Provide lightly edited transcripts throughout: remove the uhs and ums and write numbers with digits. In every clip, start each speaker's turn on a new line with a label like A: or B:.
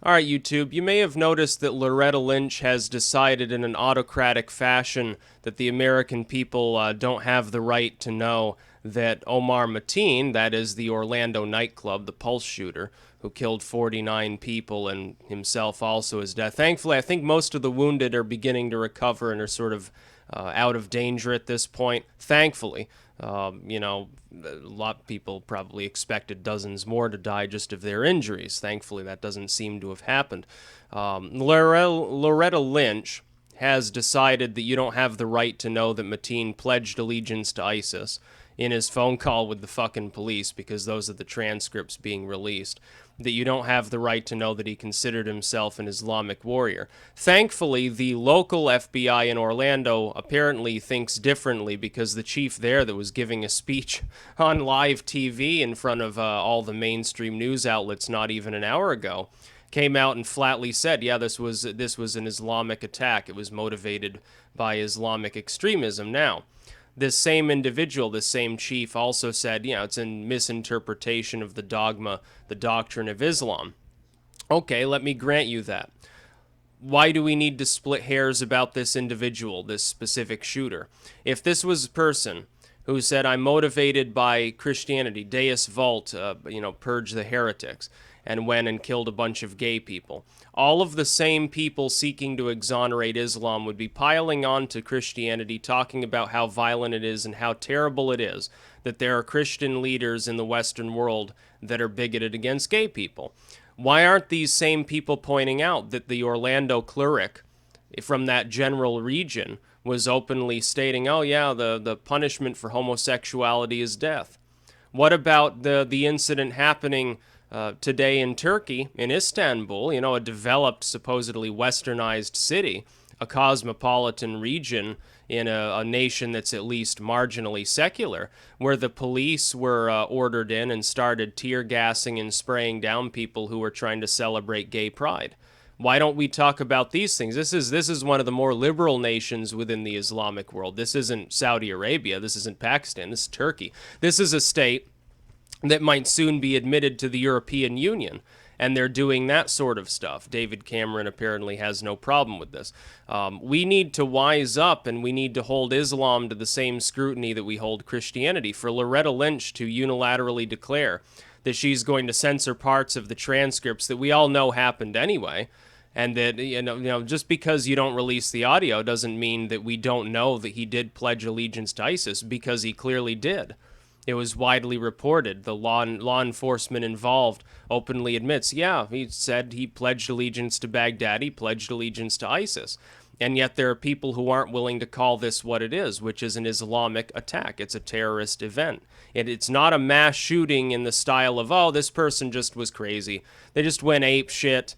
A: All right, YouTube, you may have noticed that Loretta Lynch has decided in an autocratic fashion that the American people don't have the right to know that Omar Mateen, that is the Orlando nightclub, the Pulse shooter, who killed 49 people and himself also is dead. Thankfully, I think most of the wounded are beginning to recover and are sort of out of danger at this point. Thankfully, a lot of people probably expected dozens more to die just of their injuries. Thankfully, that doesn't seem to have happened. Loretta Lynch has decided that you don't have the right to know that Mateen pledged allegiance to ISIS in his phone call with the fucking police, because those are the transcripts being released, that you don't have the right to know that he considered himself an Islamic warrior. Thankfully, the local FBI in Orlando apparently thinks differently, because the chief there that was giving a speech on live TV in front of all the mainstream news outlets not even an hour ago came out and flatly said, yeah, this was an Islamic attack. It was motivated by Islamic extremism. Now, this same individual, this same chief, also said, it's a misinterpretation of the dogma, the doctrine of Islam. Okay, let me grant you that. Why do we need to split hairs about this individual, this specific shooter? If this was a person who said, I'm motivated by Christianity, Deus Vult, purge the heretics, and went and killed a bunch of gay people, all of the same people seeking to exonerate Islam would be piling on to Christianity, talking about how violent it is and how terrible it is that there are Christian leaders in the Western world that are bigoted against gay people. Why aren't these same people pointing out that the Orlando cleric from that general region was openly stating, oh yeah, the punishment for homosexuality is death? What about the incident happening today in Turkey, in Istanbul, a developed, supposedly westernized city, a cosmopolitan region in a nation that's at least marginally secular, where the police were ordered in and started tear gassing and spraying down people who were trying to celebrate gay pride? Why don't we talk about these things? This is one of the more liberal nations within the Islamic world. This isn't Saudi Arabia. This isn't Pakistan. This is Turkey. This is a state that might soon be admitted to the European Union, and they're doing that sort of stuff. David Cameron apparently has no problem with this. We need to wise up, and we need to hold Islam to the same scrutiny that we hold Christianity. For Loretta Lynch to unilaterally declare that she's going to censor parts of the transcripts that we all know happened anyway, and that just because you don't release the audio doesn't mean that we don't know that he did pledge allegiance to ISIS, because he clearly did. It was widely reported. The law enforcement involved openly admits, yeah, he said he pledged allegiance to Baghdad, he pledged allegiance to ISIS. And yet there are people who aren't willing to call this what it is, which is an Islamic attack. It's a terrorist event. It's not a mass shooting in the style of, oh, this person just was crazy. They just went ape shit,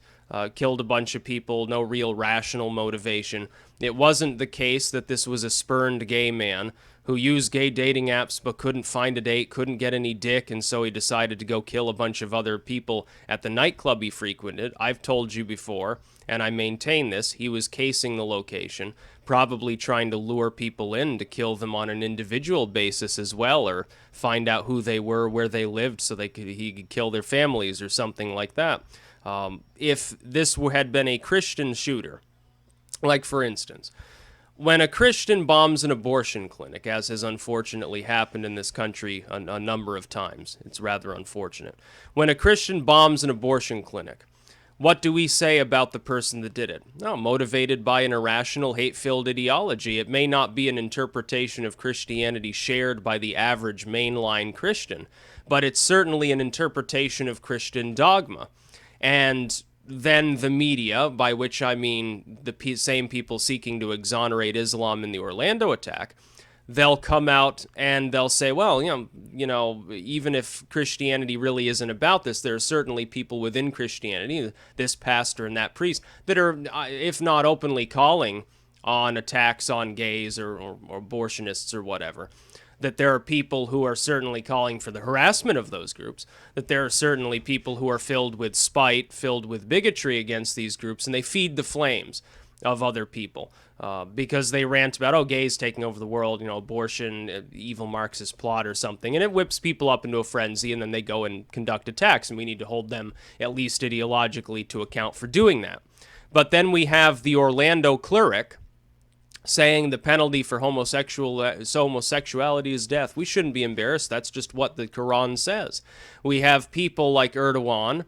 A: killed a bunch of people, no real rational motivation. It wasn't the case that this was a spurned gay man who used gay dating apps but couldn't find a date, couldn't get any dick, and so he decided to go kill a bunch of other people at the nightclub he frequented. I've told you before, and I maintain this, he was casing the location, probably trying to lure people in to kill them on an individual basis as well, or find out who they were, where they lived, so he could kill their families or something like that. If this had been a Christian shooter, like for instance, when a Christian bombs an abortion clinic, as has unfortunately happened in this country a number of times, it's rather unfortunate. When a Christian bombs an abortion clinic, what do we say about the person that did it? No, motivated by an irrational, hate-filled ideology. It may not be an interpretation of Christianity shared by the average mainline Christian, but it's certainly an interpretation of Christian dogma. And then the media, by which I mean the same people seeking to exonerate Islam in the Orlando attack, they'll come out and they'll say, well, even if Christianity really isn't about this, there are certainly people within Christianity, this pastor and that priest, that are, if not openly calling on attacks on gays or abortionists or whatever, that there are people who are certainly calling for the harassment of those groups, that there are certainly people who are filled with spite, filled with bigotry against these groups, and they feed the flames. of other people because they rant about, oh, gays taking over the world, abortion, evil Marxist plot or something. And it whips people up into a frenzy, and then they go and conduct attacks. And we need to hold them, at least ideologically, to account for doing that. But then we have the Orlando cleric saying the penalty for homosexuality is death. We shouldn't be embarrassed. That's just what the Quran says. We have people like Erdogan,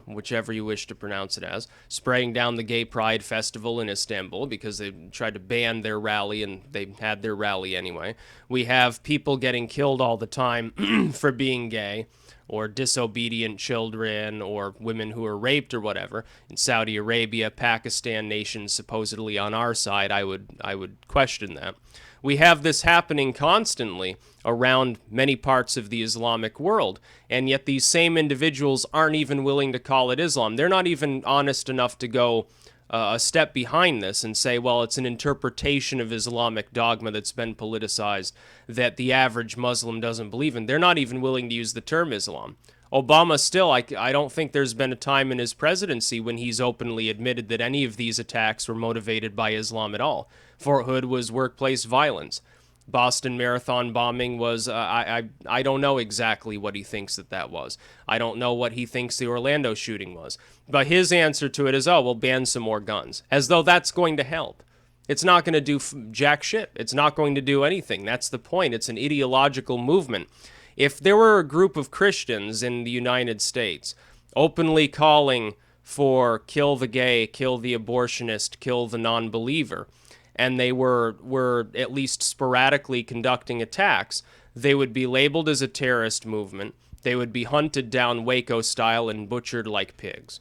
A: whichever you wish to pronounce it as, spraying down the gay pride festival in Istanbul because they tried to ban their rally, and they had their rally anyway. We have people getting killed all the time for being gay, or disobedient children, or women who are raped or whatever. In Saudi Arabia, Pakistan, nations supposedly on our side, I would question that. We have this happening constantly around many parts of the Islamic world, and yet these same individuals aren't even willing to call it Islam. They're not even honest enough to go a step behind this and say, well, it's an interpretation of Islamic dogma that's been politicized that the average Muslim doesn't believe in. They're not even willing to use the term Islam. Obama still, I don't think there's been a time in his presidency when he's openly admitted that any of these attacks were motivated by Islam at all. Fort Hood was workplace violence. Boston Marathon bombing was, I don't know exactly what he thinks that was. I don't know what he thinks the Orlando shooting was. But his answer to it is, oh, we'll ban some more guns. As though that's going to help. It's not going to do jack shit. It's not going to do anything. That's the point. It's an ideological movement. If there were a group of Christians in the United States openly calling for kill the gay, kill the abortionist, kill the non-believer, and they were at least sporadically conducting attacks, they would be labeled as a terrorist movement. They would be hunted down Waco style and butchered like pigs.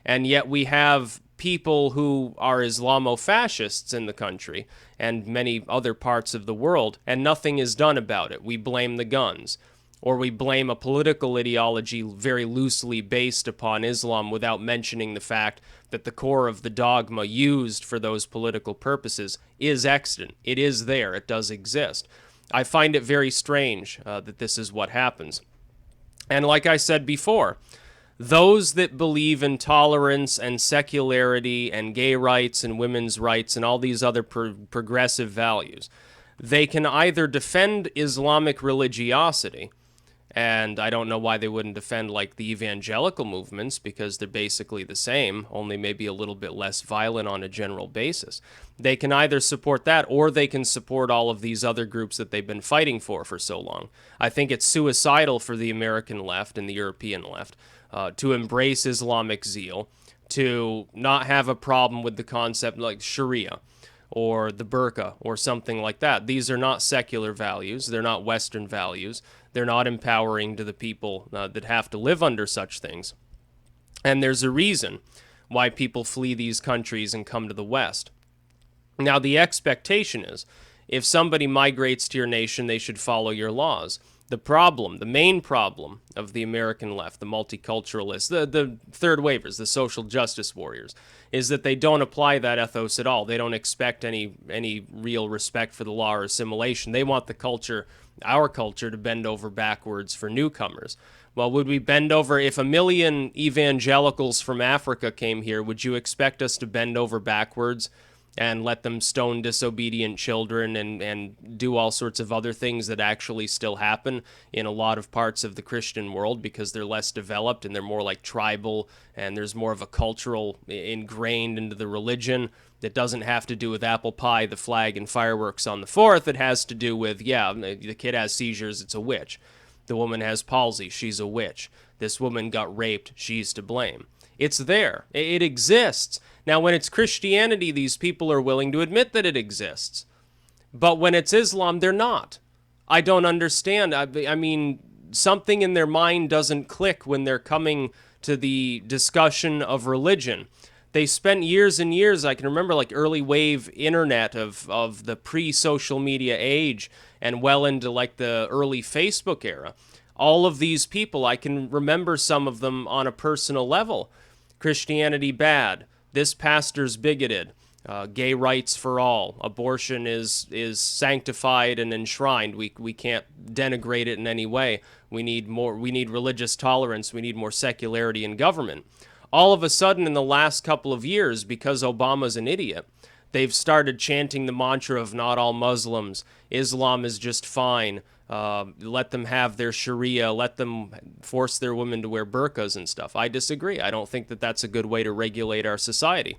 A: And yet we have people who are Islamo-fascists in the country and many other parts of the world, and nothing is done about it. We blame the guns. Or we blame a political ideology very loosely based upon Islam without mentioning the fact that the core of the dogma used for those political purposes is extant. It is there. It does exist. I find it very strange that this is what happens. And like I said before, those that believe in tolerance and secularity and gay rights and women's rights and all these other progressive values, they can either defend Islamic religiosity, and I don't know why they wouldn't defend like the evangelical movements, because they're basically the same, only maybe a little bit less violent on a general basis. They can either support that, or they can support all of these other groups that they've been fighting for so long. I think it's suicidal for the American left and the European left to embrace Islamic zeal, to not have a problem with the concept like Sharia or the burqa or something like that. These are not secular values. They're not Western values. They're not empowering to the people that have to live under such things. And there's a reason why people flee these countries and come to the West. Now, the expectation is, if somebody migrates to your nation, they should follow your laws. The main problem of the American left, the multiculturalists, the third wavers, the social justice warriors, is that they don't apply that ethos at all. They don't expect any real respect for the law or assimilation. They want the culture, our culture, to bend over backwards for newcomers. Well, would we bend over? If 1 million evangelicals from Africa came here, would you expect us to bend over backwards and let them stone disobedient children and do all sorts of other things that actually still happen in a lot of parts of the Christian world because they're less developed and they're more like tribal, and there's more of a cultural ingrained into the religion that doesn't have to do with apple pie, the flag, and fireworks on the 4th. It has to do with, the kid has seizures, it's a witch. The woman has palsy, she's a witch. This woman got raped, she's to blame. It's there. It exists. Now, when it's Christianity, these people are willing to admit that it exists. But when it's Islam, they're not. I don't understand. I mean, something in their mind doesn't click when they're coming to the discussion of religion. They spent years and years, I can remember like early wave internet of the pre-social media age and well into like the early Facebook era. All of these people, I can remember some of them on a personal level. Christianity bad. This pastor's bigoted. Gay rights for all. Abortion is sanctified and enshrined. We can't denigrate it in any way. We need religious tolerance. We need more secularity in government. All of a sudden, in the last couple of years, because Obama's an idiot, they've started chanting the mantra of not all Muslims, Islam is just fine, let them have their Sharia, let them force their women to wear burqas and stuff. I disagree. I don't think that that's a good way to regulate our society.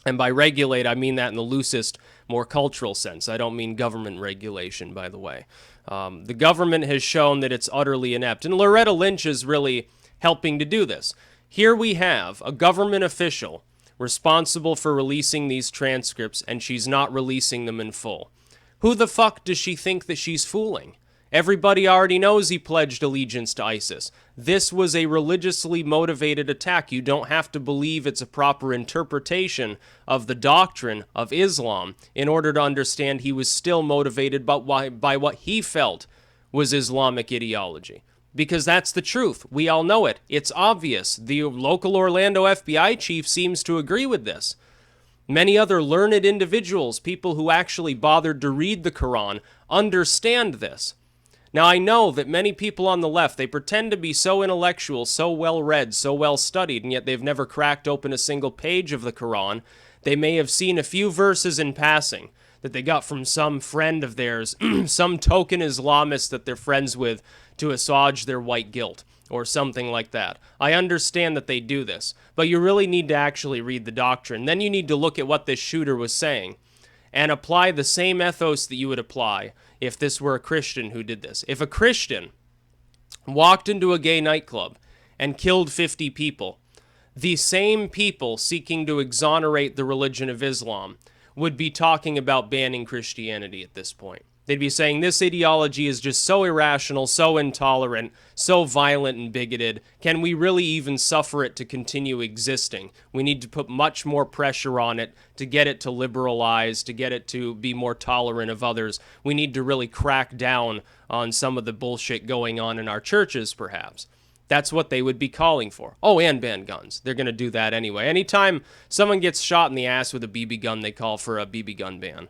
A: And by regulate, I mean that in the loosest, more cultural sense. I don't mean government regulation, by the way. The government has shown that it's utterly inept. And Loretta Lynch is really helping to do this. Here we have a government official responsible for releasing these transcripts, and she's not releasing them in full. Who the fuck does she think that she's fooling? Everybody already knows he pledged allegiance to ISIS. This was a religiously motivated attack. You don't have to believe it's a proper interpretation of the doctrine of Islam in order to understand he was still motivated by what he felt was Islamic ideology. Because that's the truth. We all know it. It's obvious. The local Orlando FBI chief seems to agree with this. Many other learned individuals, people who actually bothered to read the Quran, understand this. Now, I know that many people on the left, they pretend to be so intellectual, so well-read, so well-studied, and yet they've never cracked open a single page of the Quran. They may have seen a few verses in passing that they got from some friend of theirs, some token Islamist that they're friends with to assuage their white guilt, or something like that. I understand that they do this, but you really need to actually read the doctrine. Then you need to look at what this shooter was saying and apply the same ethos that you would apply if this were a Christian who did this. If a Christian walked into a gay nightclub and killed 50 people, the same people seeking to exonerate the religion of Islam would be talking about banning Christianity at this point. They'd be saying this ideology is just so irrational, so intolerant, so violent and bigoted. Can we really even suffer it to continue existing? We need to put much more pressure on it to get it to liberalize, to get it to be more tolerant of others. We need to really crack down on some of the bullshit going on in our churches, perhaps. That's what they would be calling for. Oh, and ban guns. They're going to do that anyway. Anytime someone gets shot in the ass with a BB gun, they call for a BB gun ban.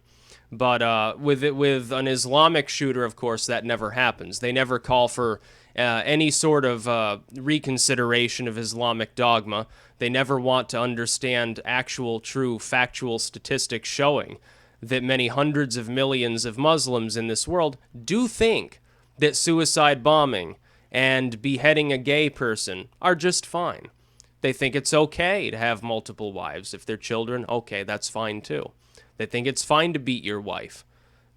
A: But with an Islamic shooter, of course, that never happens. They never call for any sort of reconsideration of Islamic dogma. They never want to understand actual, true, factual statistics showing that many hundreds of millions of Muslims in this world do think that suicide bombing and beheading a gay person are just fine. They think it's okay to have multiple wives. If they're children, okay, that's fine too. They think it's fine to beat your wife.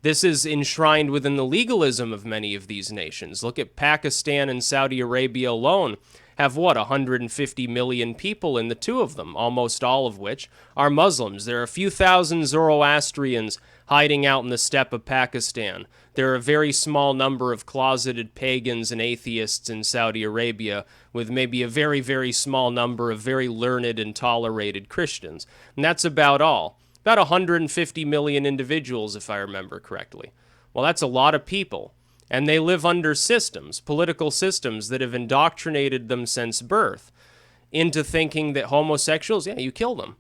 A: This is enshrined within the legalism of many of these nations. Look at Pakistan and Saudi Arabia alone have, 150 million people in the two of them, almost all of which are Muslims. There are a few thousand Zoroastrians hiding out in the steppe of Pakistan. There are a very small number of closeted pagans and atheists in Saudi Arabia, with maybe a very, very small number of very learned and tolerated Christians. And that's about all. About 150 million individuals, if I remember correctly. Well, that's a lot of people. And they live under systems, political systems, that have indoctrinated them since birth into thinking that homosexuals, yeah, you kill them.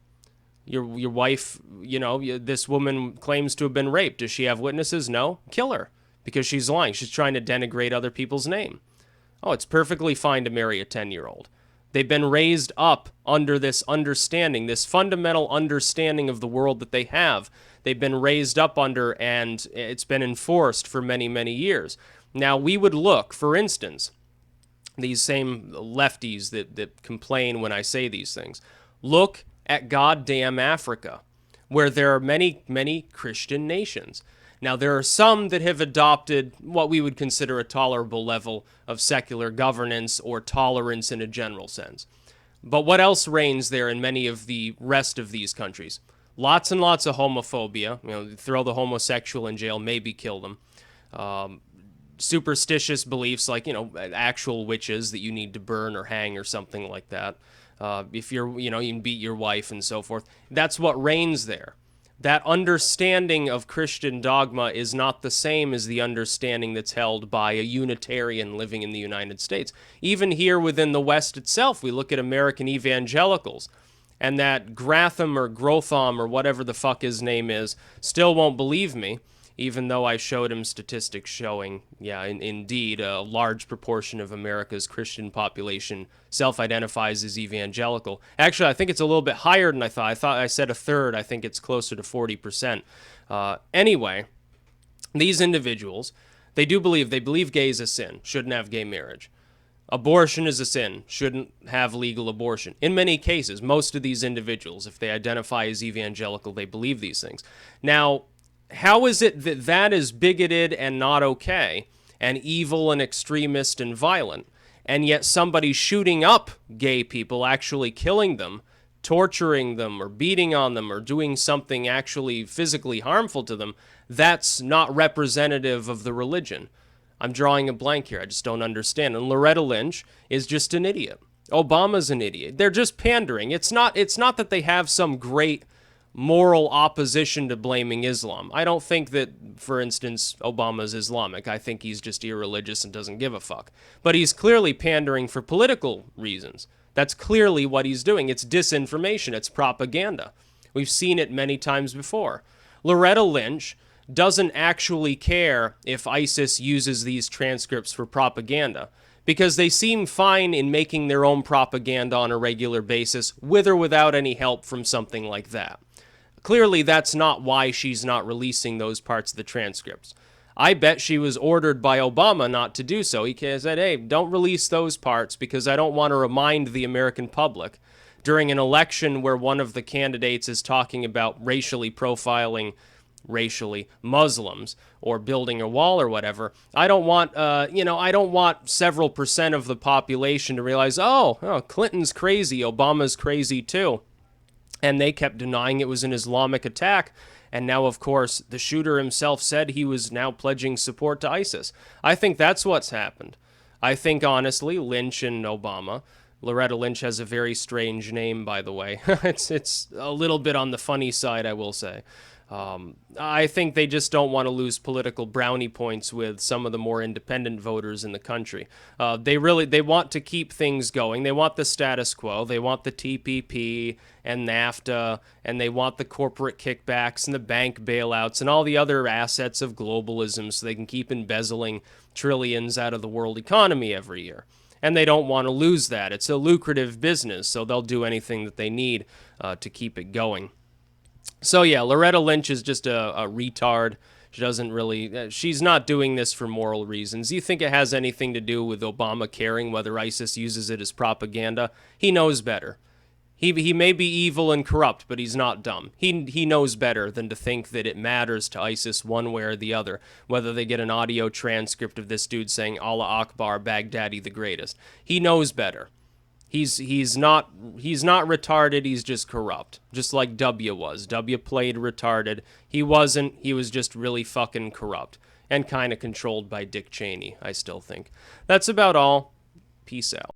A: Your wife, this woman claims to have been raped. Does she have witnesses? No. Kill her, because she's lying. She's trying to denigrate other people's name. Oh, it's perfectly fine to marry a 10-year-old. They've been raised up under this understanding, this fundamental understanding of the world that they have. They've been raised up under, and it's been enforced for many, many years. Now, we would look, for instance, these same lefties that complain when I say these things, look at goddamn Africa, where there are many, many Christian nations. Now, there are some that have adopted what we would consider a tolerable level of secular governance or tolerance in a general sense. But what else reigns there in many of the rest of these countries? Lots and lots of homophobia. Throw the homosexual in jail, maybe kill them. Superstitious beliefs like, actual witches that you need to burn or hang or something like that. If you're, you can beat your wife and so forth. That's what reigns there. That understanding of Christian dogma is not the same as the understanding that's held by a Unitarian living in the United States. Even here within the West itself, we look at American evangelicals, and that Gratham or Grotham or whatever the fuck his name is still won't believe me. even though I showed him statistics showing, yeah, indeed, a large proportion of America's Christian population self-identifies as evangelical. Actually, I think it's a little bit higher than I thought. I thought I said a third. I think it's closer to 40%. Anyway, these individuals, they believe gay is a sin, shouldn't have gay marriage. Abortion is a sin, shouldn't have legal abortion. In many cases, most of these individuals, if they identify as evangelical, they believe these things. Now, how is it that that is bigoted and not okay, and evil and extremist and violent, and yet somebody shooting up gay people, actually killing them, torturing them, or beating on them, or doing something actually physically harmful to them, that's not representative of the religion? I'm drawing a blank here. I just don't understand. And Loretta Lynch is just an idiot. Obama's an idiot. They're just pandering. It's not that they have some great moral opposition to blaming Islam. I don't think that, for instance, Obama's Islamic. I think he's just irreligious and doesn't give a fuck. But he's clearly pandering for political reasons. That's clearly what he's doing. It's disinformation. It's propaganda. We've seen it many times before. Loretta Lynch doesn't actually care if ISIS uses these transcripts for propaganda, because they seem fine in making their own propaganda on a regular basis, with or without any help from something like that. Clearly, that's not why she's not releasing those parts of the transcripts. I bet she was ordered by Obama not to do so. He said, hey, don't release those parts because I don't want to remind the American public during an election where one of the candidates is talking about racially profiling Muslims or building a wall or whatever. I don't want, I don't want several percent of the population to realize, oh, Clinton's crazy, Obama's crazy too. And they kept denying it was an Islamic attack. And now, of course, the shooter himself said he was now pledging support to ISIS. I think that's what's happened. I think, honestly, Lynch and Obama, Loretta Lynch has a very strange name, by the way. It's a little bit on the funny side, I will say. I think they just don't want to lose political brownie points with some of the more independent voters in the country. They want to keep things going. They want the status quo. They want the TPP and NAFTA, and they want the corporate kickbacks and the bank bailouts and all the other assets of globalism so they can keep embezzling trillions out of the world economy every year. And they don't want to lose that. It's a lucrative business, so they'll do anything that they need to keep it going. So yeah, Loretta Lynch is just a retard. She doesn't really, she's not doing this for moral reasons. You think it has anything to do with Obama caring whether ISIS uses it as propaganda? He knows better. He may be evil and corrupt, but he's not dumb. He knows better than to think that it matters to ISIS one way or the other, whether they get an audio transcript of this dude saying Allah Akbar, Baghdadi the greatest. He knows better. He's not retarded, he's just corrupt. Just like W was. W played retarded. He wasn't, he was just really fucking corrupt. And kind of controlled by Dick Cheney, I still think. That's about all. Peace out.